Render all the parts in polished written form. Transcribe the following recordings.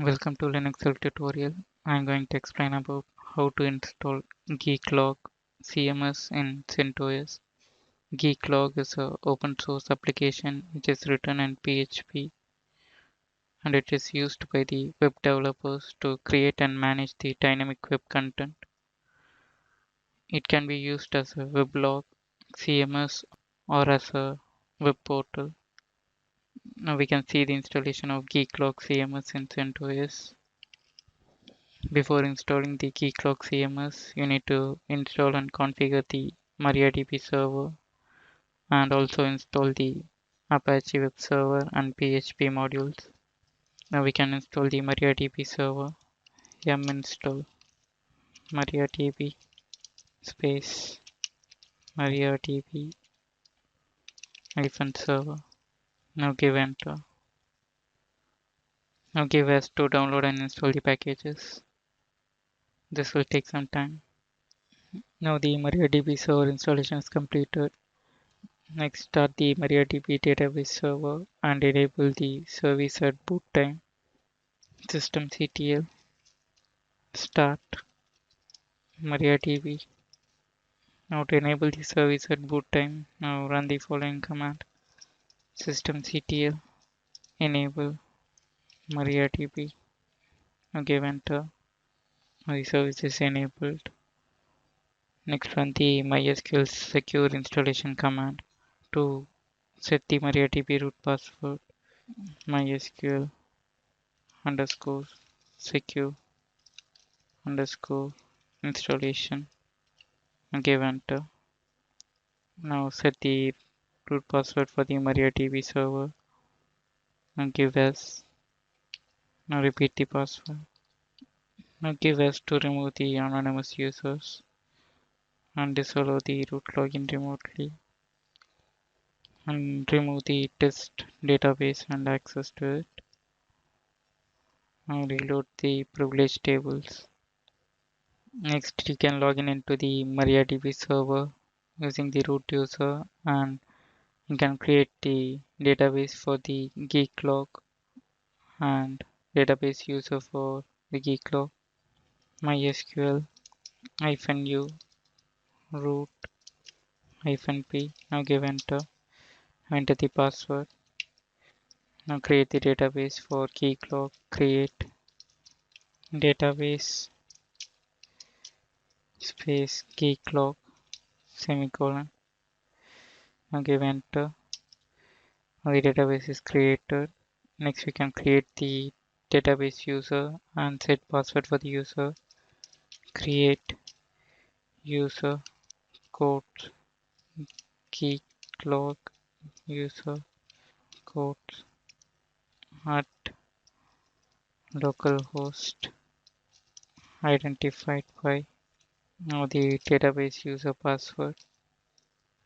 Welcome to Linux Self Tutorial. I'm going to explain about how to install Geeklog CMS in CentOS. Geeklog is an open source application which is written in PHP and it is used by the web developers to create and manage the dynamic web content. It can be used as a weblog, CMS, or as a web portal. Now we can see the installation of Geeklog CMS in CentOS. Before installing the Geeklog CMS, you need to install and configure the MariaDB server and also install the Apache web server and PHP modules. Now we can install the MariaDB server. Yum install MariaDB space MariaDB -server. Now give enter. Now give us to download and install the packages. This will take some time. Now the MariaDB server installation is completed. Next, start the MariaDB database server and enable the service at boot time. Systemctl start MariaDB. Now to enable the service at boot time, now run the following command. Systemctl enable MariaDB. Now give enter. Now the service is enabled. Next, run the MySQL secure installation command to set the MariaDB root password. MySQL underscore secure underscore installation and give enter. Now set the root password for the MariaDB server and give as. Now repeat the password. Now give as to remove the anonymous users and disallow the root login remotely and remove the test database and access to it. Now reload the privilege tables. Next, you can log in into the MariaDB server using the root user and you can create the database for the Geeklog and database user for the Geeklog. MySQL -u root -p. Now give enter. Enter the password. Now create the database for Geeklog. Create database space Geeklog semicolon. Now give enter. Now the database is created. Next we can create the database user and set password for the user. Create user code Geeklog user code at localhost identified by now the database user password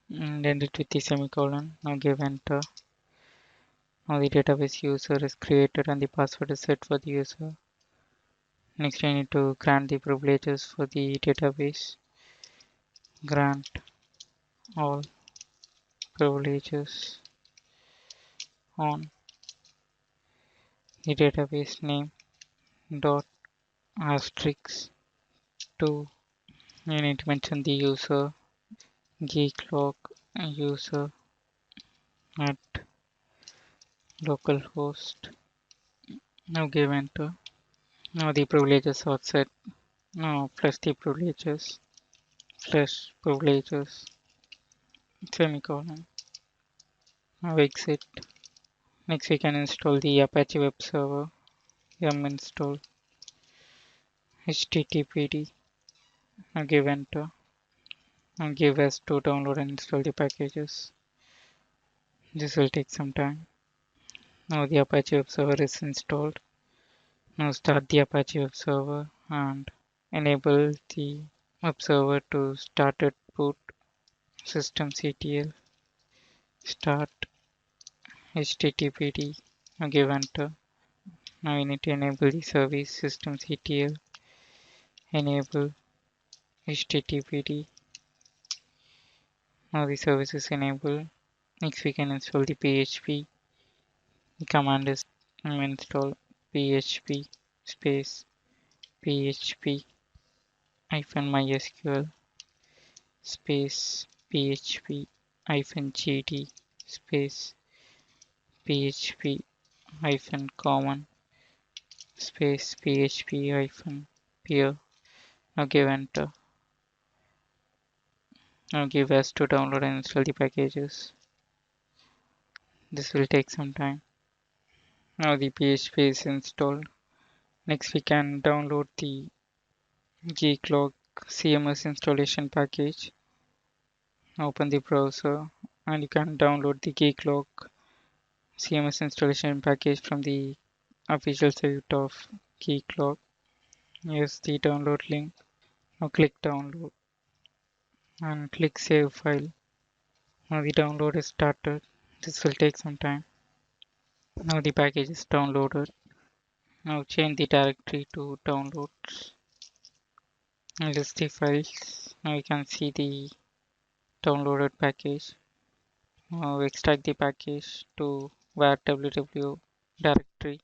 and end it with the semicolon. Now give enter. Now the database user is created and the password is set for the user. Next I need to grant the privileges for the database. Grant all privileges on the database name dot asterisk 2. You need to mention the user Geeklog user at localhost. Now give enter. Now the privileges are set. Now plus the privileges semicolon. Now exit. Next we can install the Apache web server. Yum install httpd. Now give enter. Now give us to download and install the packages. This will take some time. Now the Apache web server is installed. Now start the Apache web server and enable the web server to start at boot. Systemctl start httpd. Now give enter. Now we need to enable the service systemctl enable httpd. Now the service is enabled. Next we can install the PHP. The command is install PHP space php hyphen mysql space php hyphen gd space php hyphen common space php hyphen peer. Now give enter. Now give us to download and install the packages. This will take some time. Now the PHP is installed. Next we can download the Geeklog CMS installation package. Open the browser and you can download the Geeklog CMS installation package from the official site of Geeklog. Here's the download link. Now click download and click save file. Now the download is started. This will take some time. Now the package is downloaded. Now change the directory to downloads. List the files. Now you can see the downloaded package. Now extract the package to var www directory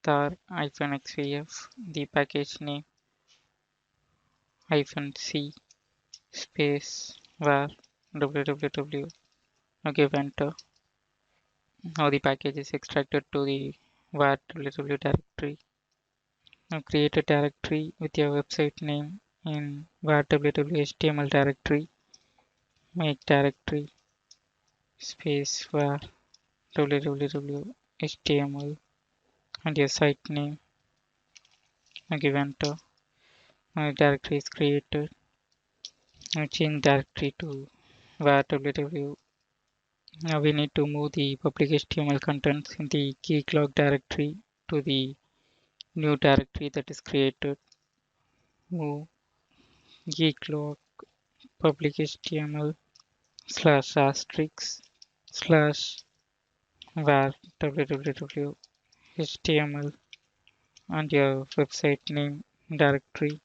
tar-xvf the package name -c space var www. Now give enter. Now the package is extracted to the var www directory. Now create a directory with your website name in var www html directory. Make directory space var www html and your site name. Now give enter. Now directory is created. Now change directory to var www. Now we need to move the public HTML contents in the Geeklog directory to the new directory that is created. Move Geeklog public HTML slash asterisk slash var www html and your website name directory.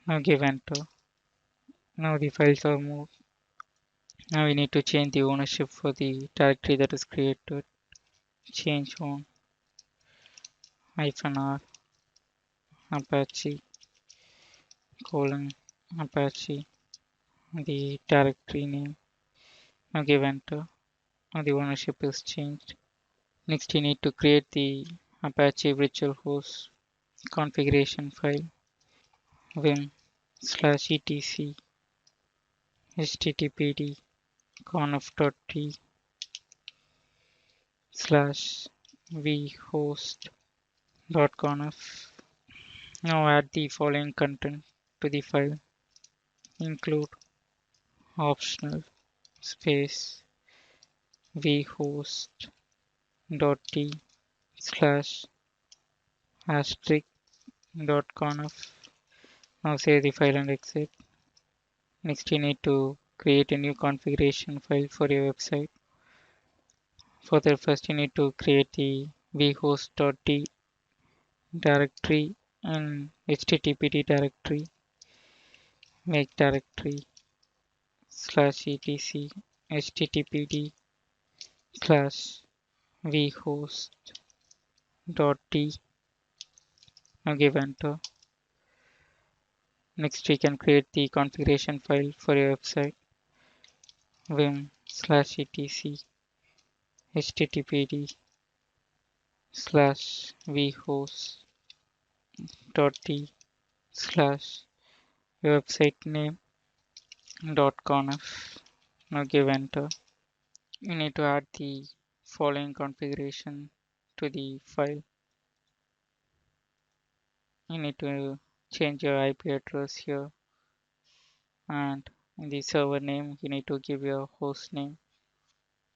Now give enter. Now the files are moved. Now we need to change the ownership for the directory that is created. Change own -r Apache Apache the directory name. Now give enter. Now the ownership is changed. Next you need to create the Apache virtual host configuration file vim/etc httpd conf.t slash vhost.conf. Now add the following content to the file. Include optional space vhost.t slash asterisk.conf. Now save the file and exit. Next you need to create a new configuration file for your website. For that first you need to create the vhost.t directory and httpd directory. Make directory /etc httpd slash vhost.t. Now give enter. Next we can create the configuration file for your website vim/etc httpd slash vhost.t slash your website name .conf. Now give enter. You need to add the following configuration to the file. You need to change your IP address here, and in the server name you need to give your host name,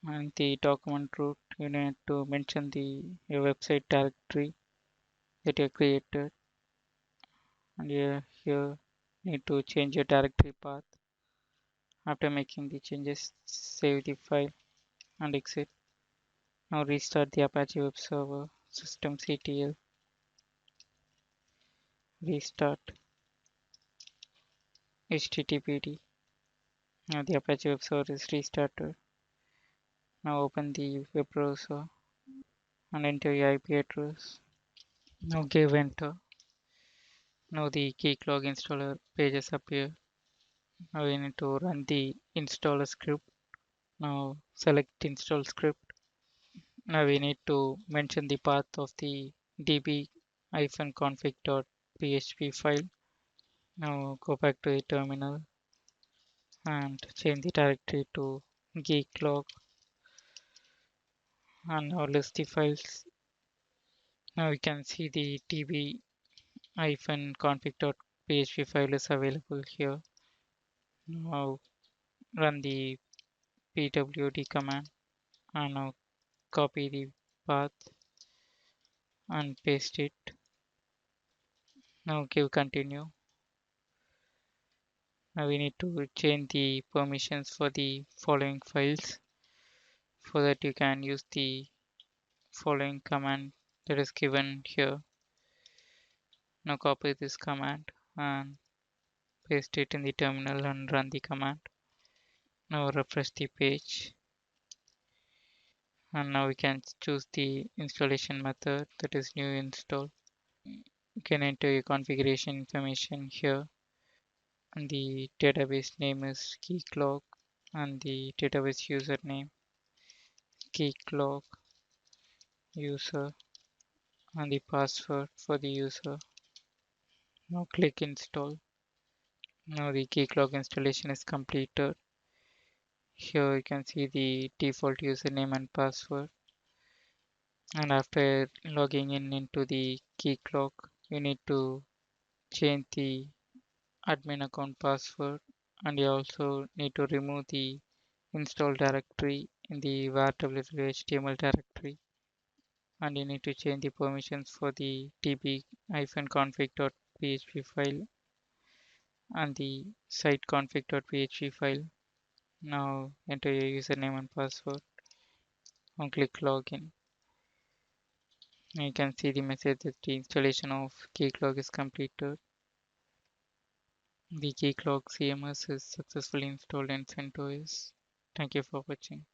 and the document root you need to mention your website directory that you created, and here you need to change your directory path. After making the changes, save the file and exit. Now restart the Apache web server systemctl. Restart httpd. Now the Apache web server is restarted. Now open the web browser and enter your IP address. Now give enter. Now the Geeklog installer pages appear. Now we need to run the installer script. Now select install script. Now we need to mention the path of the db-config.php file. Now go back to the terminal and change the directory to Geeklog and now list the files. Now we can see the db-config.php file is available here. Now run the pwd command and now copy the path and paste it. Now give continue. Now we need to change the permissions for the following files. For that you can use the following command that is given here. Now copy this command and paste it in the terminal and run the command. Now refresh the page and now we can choose the installation method, that is new install. You can enter your configuration information here and the database name is Geeklog and the database username Geeklog user and the password for the user. Now click install. Now the Geeklog installation is completed. Here you can see the default username and password. And after logging in into the Geeklog, you need to change the admin account password and you also need to remove the install directory in the var.ww.html directory and you need to change the permissions for the db-config.php file and the site-config.php file. Now enter your username and password and click login. Now you can see the message that the installation of Geeklog is completed. The Geeklog CMS is successfully installed in CentOS. Thank you for watching.